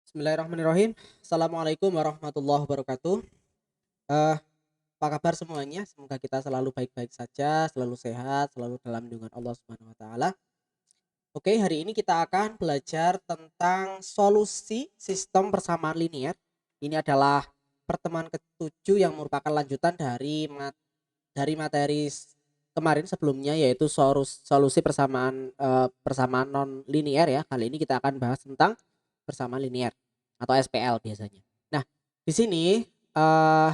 Bismillahirrahmanirrahim. Assalamualaikum warahmatullahi wabarakatuh. Eh, Apa kabar semuanya? Semoga kita selalu baik-baik saja, selalu sehat, selalu dalam lindungan Allah Subhanahu wa taala. Oke, hari ini kita akan belajar tentang solusi sistem persamaan linier. Ini adalah pertemuan ketujuh yang merupakan lanjutan dari materi kemarin sebelumnya, yaitu solusi persamaan non linier ya. Kali ini kita akan bahas tentang persamaan linier atau SPL biasanya. Nah, di sini eh,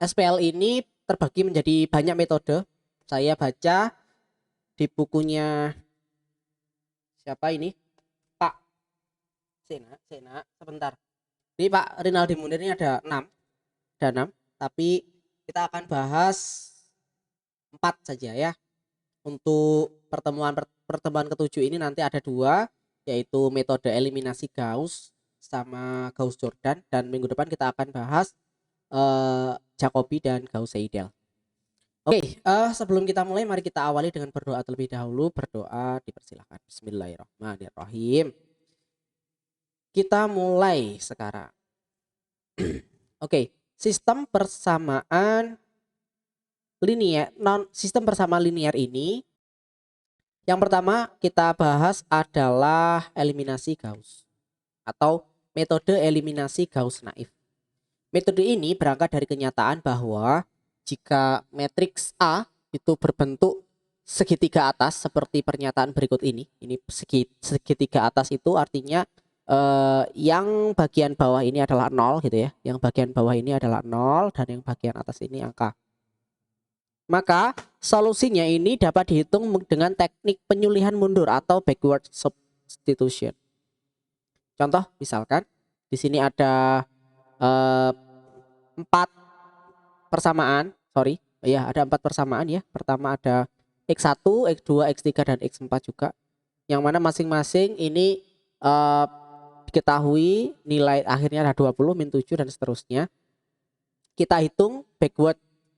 SPL ini terbagi menjadi banyak metode. Saya baca di bukunya siapa ini? Pak Sena, sebentar. Jadi Pak Rinaldi Munir ini ada 6, tapi kita akan bahas 4 saja ya. Untuk pertemuan ketujuh ini nanti ada 2, yaitu metode eliminasi Gauss sama Gauss Jordan, dan minggu depan kita akan bahas Jacobi dan Gauss Seidel. Oke, sebelum kita mulai mari kita awali dengan berdoa terlebih dahulu. Berdoa dipersilakan. Bismillahirrahmanirrahim. Kita mulai sekarang. Oke, sistem persamaan linier ini yang pertama kita bahas adalah eliminasi Gauss atau metode eliminasi Gauss naif. Metode ini berangkat dari kenyataan bahwa jika matriks A itu berbentuk segitiga atas seperti pernyataan berikut ini segitiga atas itu artinya yang bagian bawah ini adalah 0 gitu ya. Yang bagian bawah ini adalah 0 dan yang bagian atas ini angka. Maka solusinya ini dapat dihitung dengan teknik penyulihan mundur atau backward substitution. Contoh misalkan di sini ada 4 persamaan, ada 4 persamaan ya. Pertama ada X1, X2, X3 dan X4 juga. Yang mana masing-masing ini diketahui nilai akhirnya ada 20, min 7 dan seterusnya. Kita hitung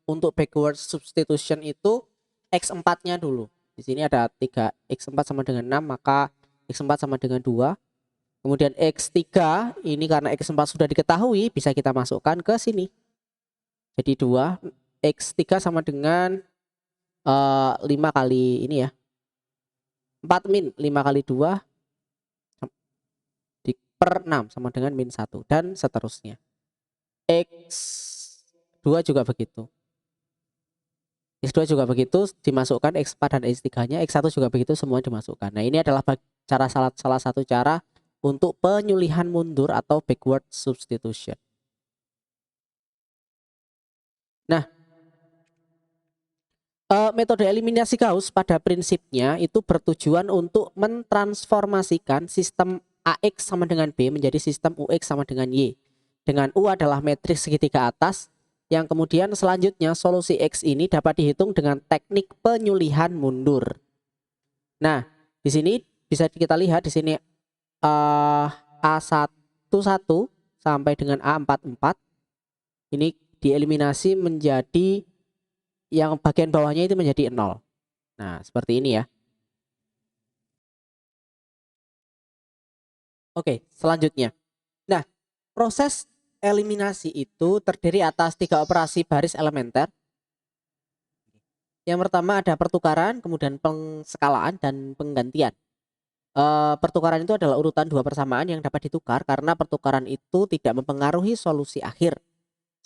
untuk backward substitution itu X4-nya dulu. Di sini ada 3, X4 sama dengan 6, maka X4 sama dengan 2. Kemudian X3 ini karena X4 sudah diketahui bisa kita masukkan ke sini. Jadi 2, X3 sama dengan 5 kali ini ya. 4 min 5 kali 2 per 6 sama dengan min 1 dan seterusnya. X2 juga begitu. X2 juga begitu dimasukkan, X4 dan X3-nya, X1 juga begitu semua dimasukkan. Nah, ini adalah salah satu cara untuk penyulihan mundur atau backward substitution. Nah, metode eliminasi Gauss pada prinsipnya itu bertujuan untuk mentransformasikan sistem AX sama dengan B menjadi sistem UX sama dengan Y. Dengan U adalah matriks segitiga atas, yang kemudian selanjutnya solusi X ini dapat dihitung dengan teknik penyulihan mundur. Nah, di sini bisa kita lihat di sini A11 sampai dengan A44 ini dieliminasi menjadi yang bagian bawahnya itu menjadi 0. Nah, seperti ini ya. Oke, selanjutnya. Nah, proses eliminasi itu terdiri atas 3 operasi baris elementer. Yang pertama ada pertukaran, kemudian pengskalaan dan penggantian. Pertukaran itu adalah urutan 2 persamaan yang dapat ditukar karena pertukaran itu tidak mempengaruhi solusi akhir.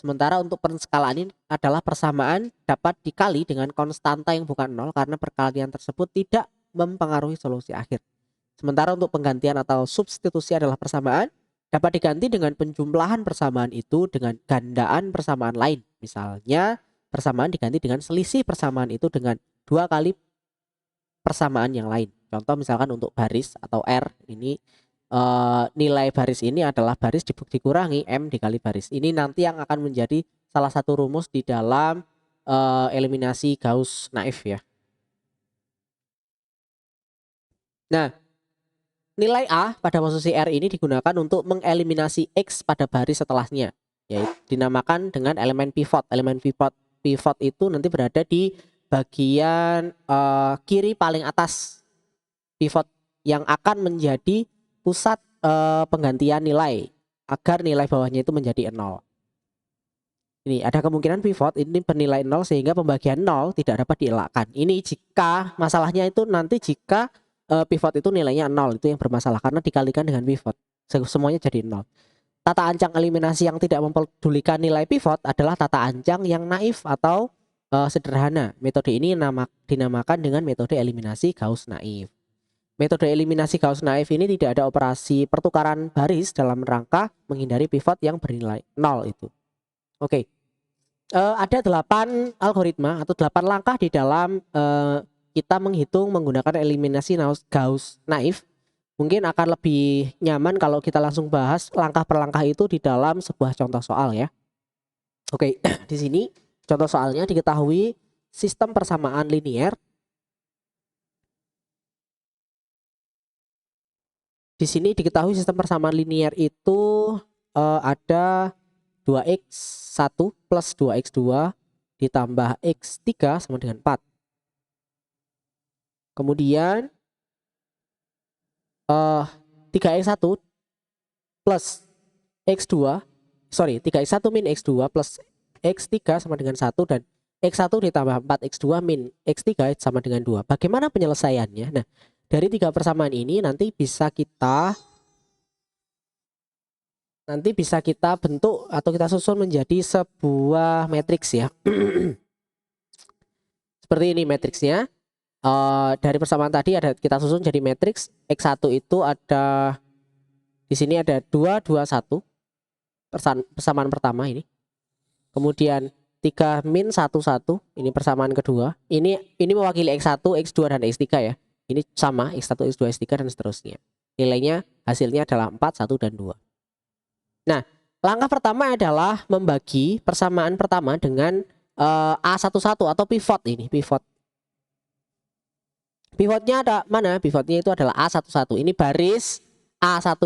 Sementara untuk pengskalaan ini adalah persamaan dapat dikali dengan konstanta yang bukan 0 karena perkalian tersebut tidak mempengaruhi solusi akhir. Sementara untuk penggantian atau substitusi adalah persamaan dapat diganti dengan penjumlahan persamaan itu dengan gandaan persamaan lain. Misalnya persamaan diganti dengan selisih persamaan itu dengan 2 kali persamaan yang lain. Contoh misalkan untuk baris atau R ini nilai baris ini adalah baris dikurangi M dikali baris. Ini nanti yang akan menjadi salah satu rumus di dalam eliminasi Gauss naif ya. Nah, nilai A pada posisi R ini digunakan untuk mengeliminasi X pada baris setelahnya, yaitu dinamakan dengan elemen pivot. Elemen pivot itu nanti berada di bagian kiri paling atas pivot yang akan menjadi pusat penggantian nilai. agar nilai bawahnya itu menjadi 0. Ini ada kemungkinan pivot ini bernilai 0 sehingga pembagian 0 tidak dapat dielakkan. Ini jika masalahnya itu nanti jika pivot itu nilainya 0, itu yang bermasalah karena dikalikan dengan pivot. Semuanya jadi 0. Tata ancang eliminasi yang tidak mempedulikan nilai pivot adalah tata ancang yang naif atau sederhana. Metode ini dinamakan dengan metode eliminasi Gauss naif. Metode eliminasi Gauss naif ini tidak ada operasi pertukaran baris dalam rangka menghindari pivot yang bernilai 0 itu. Oke. Ada 8 algoritma atau 8 langkah di dalam kita menghitung menggunakan eliminasi Gauss naif. Mungkin akan lebih nyaman kalau kita langsung bahas langkah per langkah itu di dalam sebuah contoh soal ya. Oke, di sini contoh soalnya diketahui sistem persamaan linier. Di sini diketahui sistem persamaan linier itu ada 2x1 plus 2x2 ditambah x3 sama dengan 4. Kemudian 3x1 plus x2, 3x1 min x2 plus x3 sama dengan 1 dan x1 ditambah 4x2 min x3 sama dengan 2. Bagaimana penyelesaiannya? Nah, dari 3 persamaan ini nanti bisa kita bentuk atau kita susun menjadi sebuah matriks ya. Seperti ini matriksnya. Dari persamaan tadi kita susun jadi matriks. X1 itu ada di sini ada 2 2 1 persamaan pertama ini. Kemudian 3 min 1 1 ini persamaan kedua. Ini mewakili X1, X2 dan X3 ya. Ini sama X1, X2, X3 dan seterusnya. Nilainya hasilnya adalah 4, 1 dan 2. Nah, langkah pertama adalah membagi persamaan pertama dengan A11 atau pivot ini, pivot. Pivotnya ada mana? Pivotnya itu adalah A11. Ini baris A1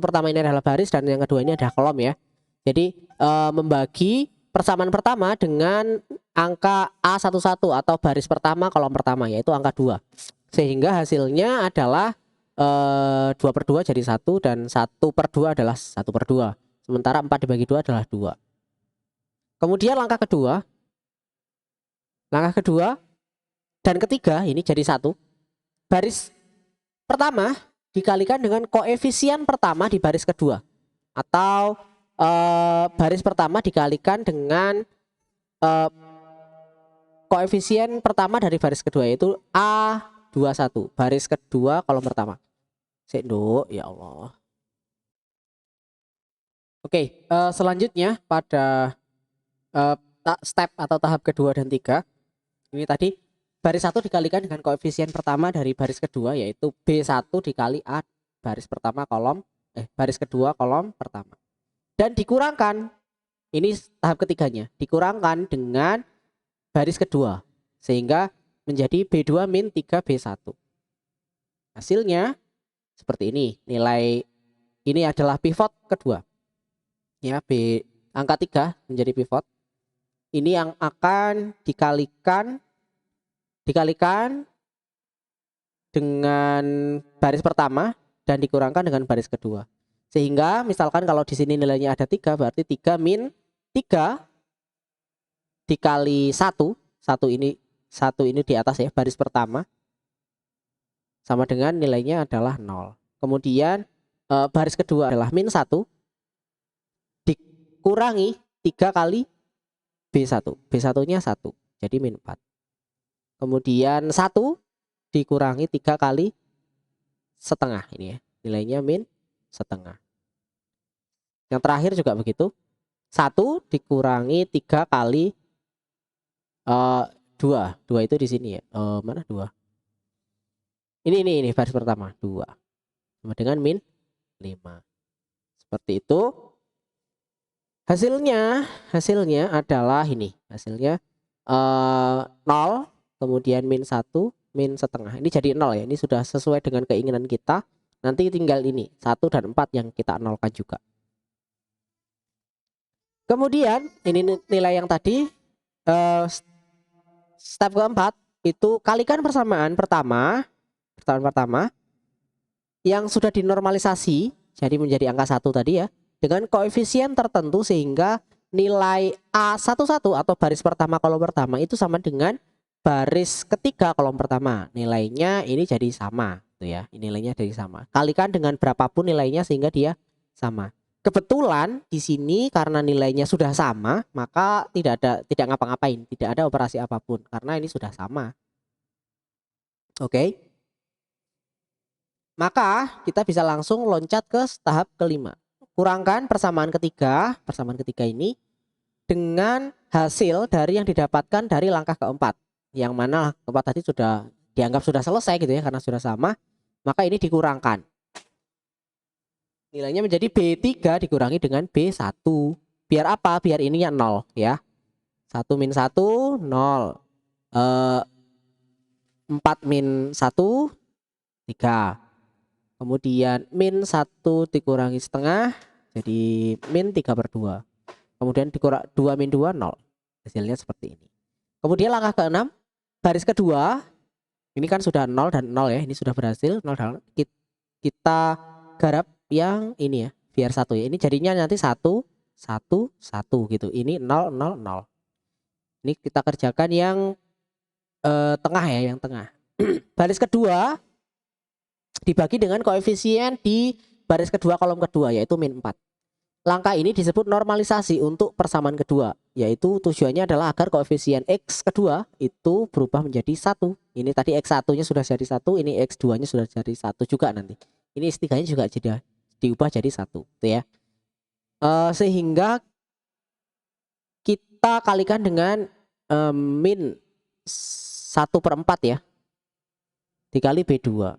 pertama ini adalah baris dan yang kedua ini adalah kolom ya. Jadi membagi persamaan pertama dengan angka A11 atau baris pertama kolom pertama yaitu angka 2. Sehingga hasilnya adalah 2/2 jadi 1 dan 1/2 adalah 1/2. Sementara 4 dibagi 2 adalah 2. Kemudian langkah kedua dan ketiga ini jadi 1. Baris pertama dikalikan dengan koefisien pertama di baris kedua. Atau baris pertama dikalikan dengan koefisien pertama dari baris kedua yaitu A21. Baris kedua kolom pertama. Ya Allah. Oke, selanjutnya pada step atau tahap kedua dan 3. Ini tadi baris 1 dikalikan dengan koefisien pertama dari baris kedua yaitu B1 dikali A baris kedua kolom pertama. Dan dikurangkan, ini tahap ketiganya, dikurangkan dengan baris kedua sehingga menjadi B2 min 3B1. Hasilnya seperti ini. Nilai ini adalah pivot kedua. Ya, angka 3 menjadi pivot. Ini yang akan dikalikan dengan baris pertama dan dikurangkan dengan baris kedua. Sehingga misalkan kalau di sini nilainya ada 3 berarti 3 min 3 dikali 1 ini di atas ya baris pertama sama dengan nilainya adalah 0. Kemudian baris kedua adalah min 1 dikurangi 3 kali B1. B1-nya 1. Jadi min 4. Kemudian 1 dikurangi 3 kali setengah ini ya. Nilainya min setengah. Yang terakhir juga begitu. 1 dikurangi 3 kali 2. 2 itu di sini ya. Mana 2? Ini baris pertama 2 sama dengan min 5. Seperti itu. Hasilnya adalah ini. Hasilnya 0 kemudian min 1 min setengah. Ini jadi 0 ya. Ini sudah sesuai dengan keinginan kita. Nanti tinggal ini 1 dan 4 yang kita nolkan juga. Kemudian ini nilai yang tadi step keempat itu kalikan persamaan pertama yang sudah dinormalisasi jadi menjadi angka 1 tadi ya. dengan koefisien tertentu sehingga nilai A11 atau baris pertama kolom pertama itu sama dengan baris ketiga kolom pertama. Nilainya ini jadi sama tuh ya. Nilainya jadi sama. Kalikan dengan berapapun nilainya sehingga dia sama. Kebetulan di sini karena nilainya sudah sama, maka tidak ngapa-ngapain, tidak ada operasi apapun karena ini sudah sama. Oke. Maka kita bisa langsung loncat ke tahap kelima. Kurangkan persamaan ketiga ini dengan hasil dari yang didapatkan dari langkah keempat. Yang mana keempat tadi sudah dianggap sudah selesai gitu ya, karena sudah sama, maka ini dikurangkan. Nilainya menjadi B3 dikurangi dengan B1. Biar apa? Biar ininya 0 ya. 1 min 1 0. 4 min 1 3. Kemudian min 1 dikurangi setengah jadi min 3/2. Kemudian dikurang 2 min 2 0. Hasilnya seperti ini. Kemudian langkah ke-6, baris kedua. Ini kan sudah 0 dan 0 ya. Ini sudah berhasil 0 dan 0. Kita garap yang ini ya, biar 1 ya. Ini jadinya nanti 1 1 1 gitu. Ini 0 0 0. Ini kita kerjakan yang tengah ya, yang tengah. Baris kedua dibagi dengan koefisien di baris kedua kolom kedua yaitu min 4. Langkah ini disebut normalisasi untuk persamaan kedua, yaitu tujuannya adalah agar koefisien X kedua itu berubah menjadi 1. Ini tadi X1-nya sudah jadi 1, ini X2-nya sudah jadi 1 juga nanti. Ini X3-nya juga jadi diubah jadi 1, gitu ya. Sehingga kita kalikan dengan min 1/4 ya, dikali B2.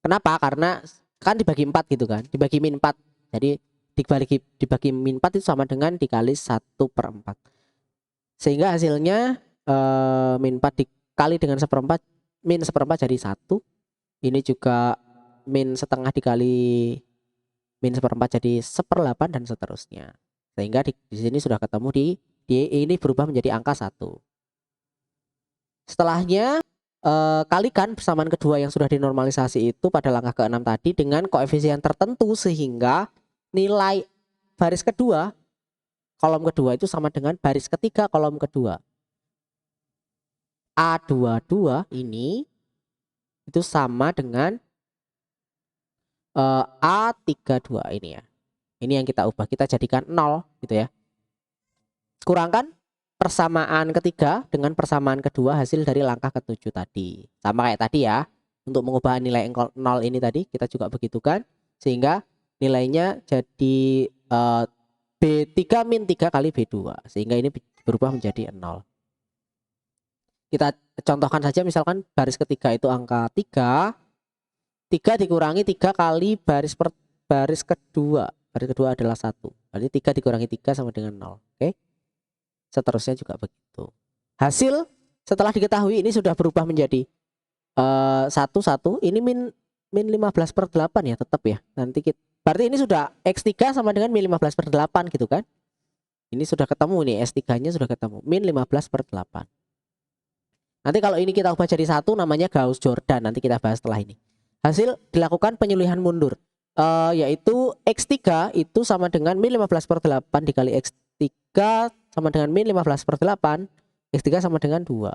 Kenapa? Karena kan dibagi 4 gitu kan, dibagi min 4. Jadi dibagi min 4 itu sama dengan dikali 1/4. Sehingga hasilnya min 4 dikali dengan 1/4, min 1/4 jadi 1. Ini juga min setengah dikali min 1/4 jadi 1/8 dan seterusnya. Sehingga di sini sudah ketemu di ini berubah menjadi angka 1. Setelahnya kalikan persamaan kedua yang sudah dinormalisasi itu pada langkah ke-6 tadi dengan koefisien tertentu sehingga nilai baris kedua kolom kedua itu sama dengan baris ketiga kolom kedua. A22 ini itu sama dengan A32 ini ya. Ini yang kita ubah, kita jadikan 0 gitu ya. Kurangkan persamaan ketiga dengan persamaan kedua hasil dari langkah ke-7 tadi. Sama kayak tadi ya. Untuk mengubah nilai 0 ini tadi kita juga begitukan. Sehingga nilainya jadi B3 min 3 kali B2. Sehingga ini berubah menjadi 0. Kita contohkan saja, misalkan baris ketiga itu angka 3. 3 dikurangi 3 kali baris kedua. Baris kedua adalah 1. Berarti 3 dikurangi 3 sama dengan 0. Oke. Seterusnya juga begitu. Hasil setelah diketahui ini sudah berubah menjadi 1 1. Ini min 15/8 ya, tetap ya. Nanti berarti ini sudah X3 sama dengan min 15/8 gitu kan. Ini sudah ketemu nih, S3-nya sudah ketemu. Min 15/8. Nanti kalau ini kita ubah jadi 1 namanya Gauss-Jordan. Nanti kita bahas setelah ini. Hasil dilakukan penyuluhan mundur. Yaitu X3 itu sama dengan min 15/8 dikali X3 sama dengan min 15/8, X3 sama dengan 2.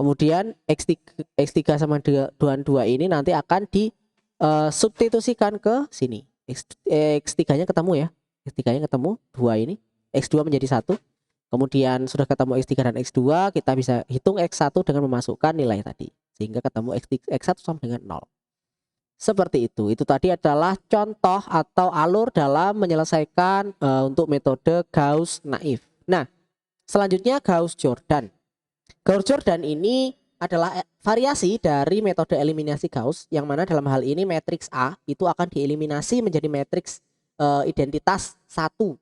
Kemudian X3 sama dengan 2 ini nanti akan disubstitusikan ke sini. X3-nya ketemu ya. X3-nya ketemu 2 ini. X2 menjadi 1. Kemudian sudah ketemu X3 dan X2, kita bisa hitung X1 dengan memasukkan nilai tadi. Sehingga ketemu X1 sama dengan 0. Seperti itu. Itu tadi adalah contoh atau alur dalam menyelesaikan untuk metode Gauss-Naif. Nah, selanjutnya Gauss-Jordan. Gauss-Jordan ini adalah variasi dari metode eliminasi Gauss, yang mana dalam hal ini matriks A itu akan dieliminasi menjadi matriks identitas 1.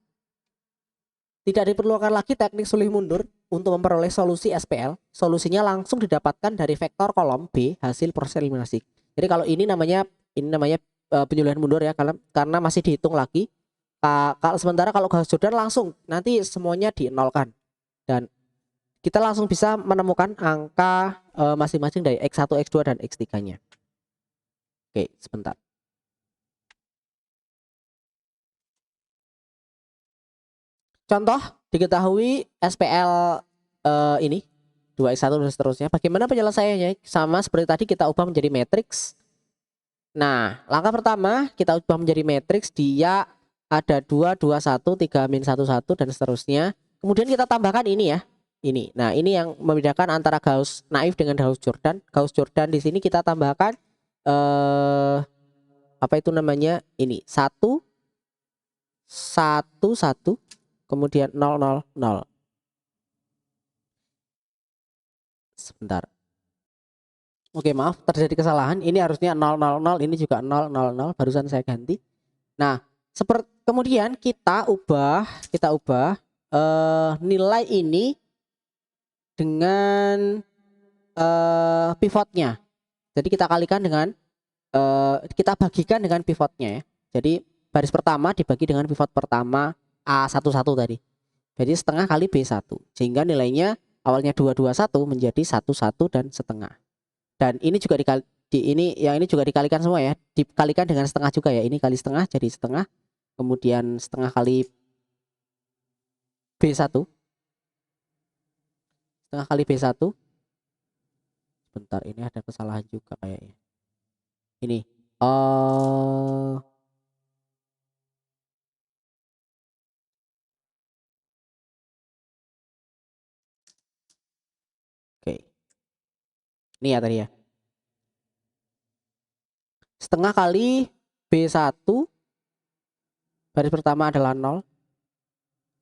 Tidak diperlukan lagi teknik sulih mundur untuk memperoleh solusi SPL. Solusinya langsung didapatkan dari vektor kolom B hasil proses eliminasi. Jadi kalau ini namanya penyuluhan mundur ya, karena masih dihitung lagi. Sementara kalau Gauss-Jordan langsung nanti semuanya dinolkan dan kita langsung bisa menemukan angka masing-masing dari X1, X2 dan X3-nya. Oke, sebentar. Contoh diketahui SPL ini 2x1 dan seterusnya. Bagaimana penyelesaiannya? Sama seperti tadi kita ubah menjadi matriks. Nah, langkah pertama kita ubah menjadi matriks, dia ada 2, 2, 1, 3, min 1, 1 dan seterusnya. Kemudian kita tambahkan ini ya. Ini. Nah, ini yang membedakan antara Gauss naif dengan Gauss Jordan. Gauss Jordan di sini kita tambahkan apa itu namanya? Ini 1, 1, 1, kemudian 0, 0, 0. Sebentar. Oke, maaf terjadi kesalahan. Ini harusnya 0, 0, 0, ini juga 0, 0, 0. Barusan saya ganti. Nah, seperti kemudian kita ubah nilai ini dengan pivotnya. Jadi kita kalikan dengan kita bagikan dengan pivotnya ya. Jadi baris pertama dibagi dengan pivot pertama A11 tadi. Jadi setengah kali B1 sehingga nilainya awalnya 221 menjadi 11 dan setengah. Dan ini juga ini juga dikalikan semua ya. Dikalikan dengan setengah juga ya. Ini kali setengah jadi setengah. Kemudian setengah kali B1. Setengah kali B1. Bentar, ini ada kesalahan juga kayaknya. Ini. Oke. Ini ya tadi ya. Setengah kali B1 baris pertama adalah 0.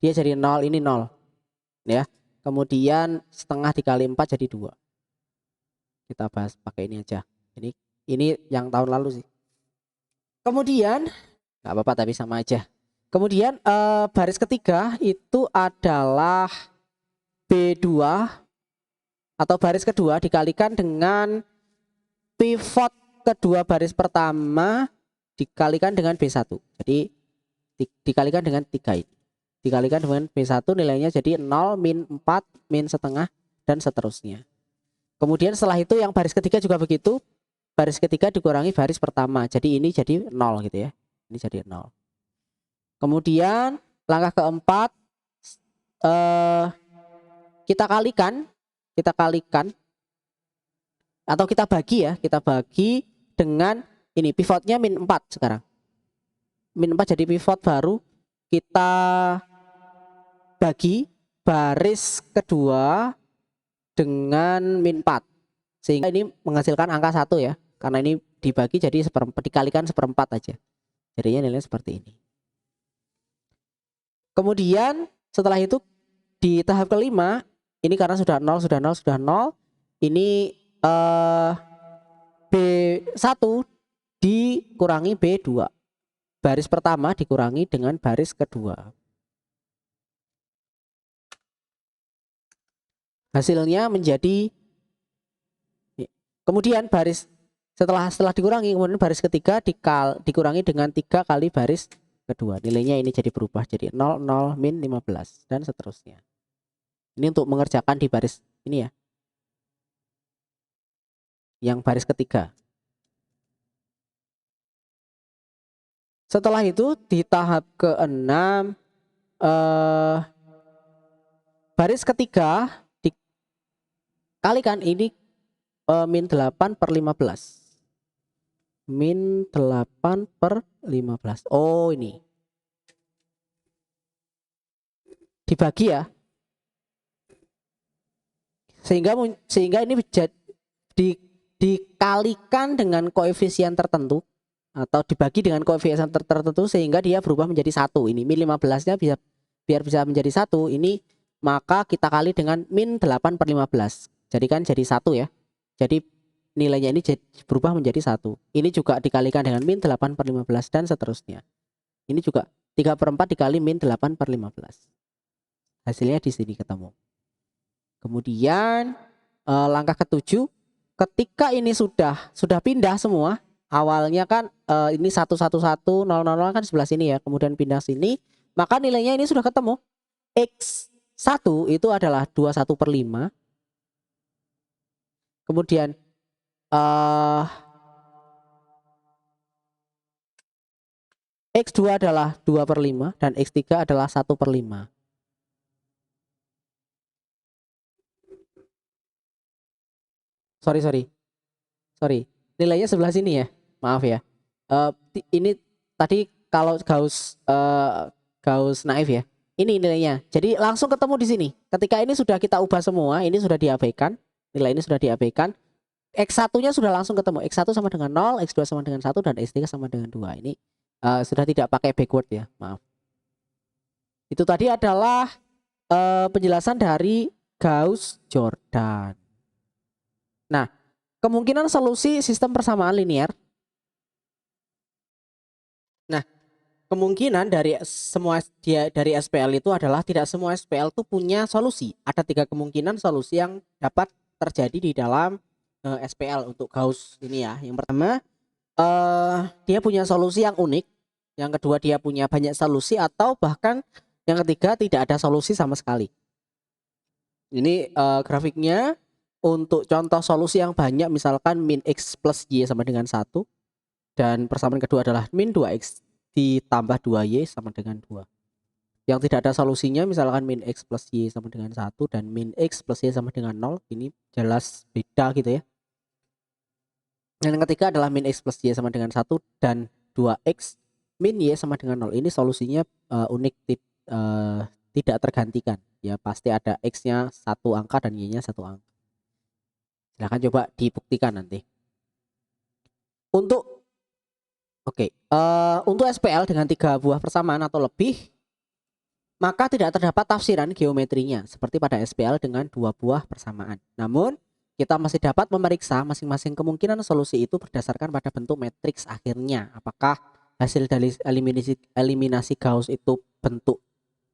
Dia jadi 0, ini 0. Ya. Kemudian setengah dikali 4 jadi 2. Kita bahas pakai ini aja. Ini yang tahun lalu sih. Kemudian nggak apa-apa tapi sama aja. Kemudian baris ketiga itu adalah B2 atau baris kedua dikalikan dengan pivot kedua baris pertama dikalikan dengan B1. Jadi dikalikan dengan 3 ini. Dikalikan dengan B1 nilainya jadi 0, min 4, min setengah dan seterusnya. Kemudian setelah itu yang baris ketiga juga begitu. Baris ketiga dikurangi baris pertama. Jadi ini jadi 0 gitu ya. Ini jadi 0. Kemudian langkah keempat kita kalikan atau kita bagi dengan ini pivotnya min 4 sekarang. Min 4 jadi pivot baru, kita bagi baris kedua dengan min 4 sehingga ini menghasilkan angka 1 ya, karena ini dibagi jadi dikalikan seperempat aja, jadinya nilainya seperti ini. Kemudian setelah itu di tahap kelima ini karena sudah 0 ini B1 dikurangi B2, baris pertama dikurangi dengan baris kedua, hasilnya menjadi kemudian baris setelah dikurangi kemudian baris ketiga dikurangi dengan 3 kali baris kedua, nilainya ini jadi berubah jadi 0, 0, min 15 dan seterusnya. Ini untuk mengerjakan di baris ini ya, yang baris ketiga. Setelah itu di tahap ke-6 baris ketiga dikalikan ini min 8/15. Min 8/15. Oh ini. Dibagi ya. Sehingga ini dikalikan dengan koefisien tertentu atau dibagi dengan koefisien tertentu sehingga dia berubah menjadi 1. Ini min 15-nya biar bisa menjadi 1, ini maka kita kali dengan min 8/15. Jadi kan jadi 1 ya. Jadi nilainya ini berubah menjadi 1. Ini juga dikalikan dengan min 8/15 dan seterusnya. Ini juga 3/4 dikali min 8/15. Hasilnya di sini ketemu. Kemudian langkah ke-7, ketika ini sudah pindah semua, awalnya kan ini 111 000 kan sebelah sini ya, kemudian pindah sini, maka nilainya ini sudah ketemu. X1 itu adalah 21/5. Kemudian X2 adalah 2/5 dan X3 adalah 1/5. Sorry, sorry, sorry. Nilainya sebelah sini ya. Maaf ya. Ini tadi kalau Gauss naif ya. Ini nilainya. Jadi langsung ketemu di sini. Ketika ini sudah kita ubah semua, ini sudah diabaikan. Nilai ini sudah diabaikan. X1-nya sudah langsung ketemu. X1 sama dengan 0, X2 sama dengan 1, dan X3 sama dengan 2. Ini sudah tidak pakai backward ya. Maaf. Itu tadi adalah penjelasan dari Gauss-Jordan. Nah, kemungkinan solusi sistem persamaan linear. Nah, kemungkinan dari semua dari SPL itu adalah tidak semua SPL itu punya solusi. Ada 3 kemungkinan solusi yang dapat terjadi di dalam SPL untuk Gauss ini ya. Yang pertama, dia punya solusi yang unik. Yang kedua, dia punya banyak solusi, atau bahkan yang ketiga tidak ada solusi sama sekali. Ini grafiknya untuk contoh solusi yang banyak, misalkan min X plus Y sama dengan 1. Dan persamaan kedua adalah min 2X ditambah 2Y sama dengan 2. Yang tidak ada solusinya misalkan min X plus Y sama dengan 1 dan min X plus Y sama dengan 0. Ini jelas beda gitu ya. Dan yang ketiga adalah min X plus Y sama dengan 1 dan 2X min Y sama dengan 0. Ini solusinya unik, tidak tergantikan. Ya pasti ada X-nya 1 angka dan Y-nya 1 angka. Silahkan coba dibuktikan nanti. Untuk untuk SPL dengan 3 buah persamaan atau lebih, maka tidak terdapat tafsiran geometrinya seperti pada SPL dengan 2 buah persamaan. Namun, kita masih dapat memeriksa masing-masing kemungkinan solusi itu berdasarkan pada bentuk matriks akhirnya. Apakah hasil dari eliminasi Gauss itu bentuk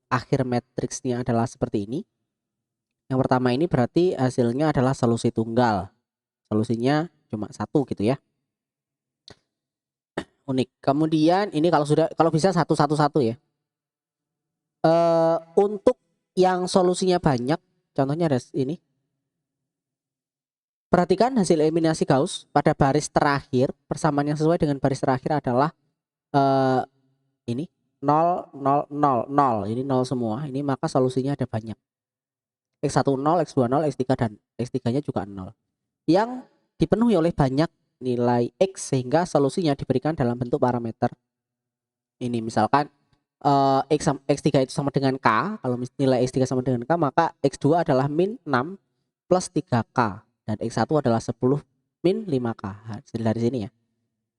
akhir matriksnya adalah seperti ini? Yang pertama ini berarti hasilnya adalah solusi tunggal. Solusinya cuma 1 gitu ya. Unik. Kemudian ini kalau bisa 1 1 1 ya. Untuk yang solusinya banyak, contohnya ada ini. Perhatikan hasil eliminasi Gauss pada baris terakhir. Persamaan yang sesuai dengan baris terakhir adalah ini 0 0 0 0. Ini 0 semua. Ini maka solusinya ada banyak. X1 0, X2 0, X3 dan X3-nya juga 0. Yang dipenuhi oleh banyak nilai X sehingga solusinya diberikan dalam bentuk parameter. Ini misalkan X3 itu sama dengan K. Kalau nilai X3 sama dengan K, maka X2 adalah min 6 plus 3K. Dan X1 adalah 10 min 5K. Hasil dari sini ya.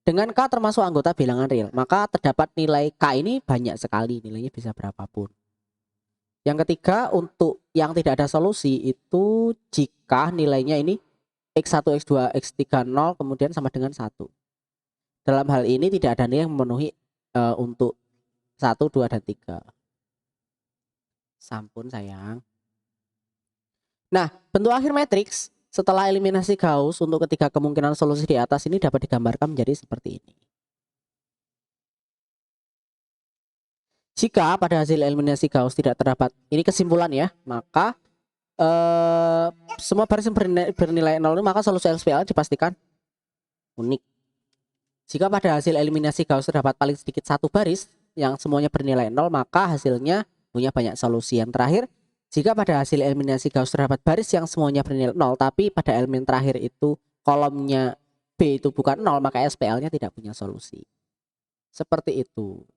Dengan K termasuk anggota bilangan real, maka terdapat nilai K ini banyak sekali. Nilainya bisa berapapun. Yang ketiga, untuk yang tidak ada solusi itu jika nilainya ini X1, X2, X3 0 kemudian sama dengan 1. Dalam hal ini tidak ada nilai yang memenuhi untuk 1, 2, dan 3. Sampun sayang. Nah, bentuk akhir matriks setelah eliminasi Gauss untuk ketiga kemungkinan solusi di atas ini dapat digambarkan menjadi seperti ini. Jika pada hasil eliminasi Gauss tidak terdapat, ini kesimpulan ya, maka semua baris yang bernilai 0, maka solusi SPL dipastikan unik. Jika pada hasil eliminasi Gauss terdapat paling sedikit 1 baris yang semuanya bernilai 0, maka hasilnya punya banyak solusi. Yang terakhir, jika pada hasil eliminasi Gauss terdapat baris yang semuanya bernilai 0, tapi pada elemen terakhir itu kolomnya B itu bukan 0, maka SPL-nya tidak punya solusi. Seperti itu.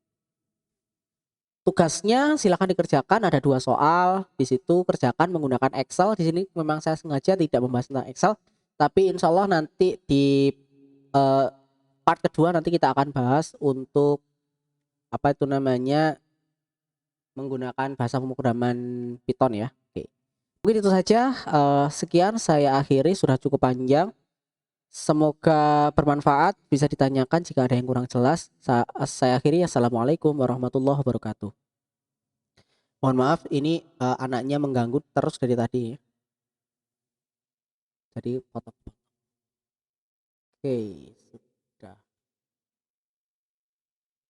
Tugasnya silakan dikerjakan, ada 2 soal. Di situ kerjakan menggunakan Excel. Di sini memang saya sengaja tidak membahas tentang Excel, tapi insya Allah nanti di part kedua nanti kita akan bahas untuk apa itu namanya menggunakan bahasa pemrograman Python ya. Oke. Mungkin itu saja. Sekian saya akhiri, sudah cukup panjang. Semoga bermanfaat. Bisa ditanyakan jika ada yang kurang jelas. Saya akhiri. Assalamualaikum warahmatullahi wabarakatuh. Mohon maaf, ini anaknya mengganggu terus dari tadi. Jadi potong. Oke.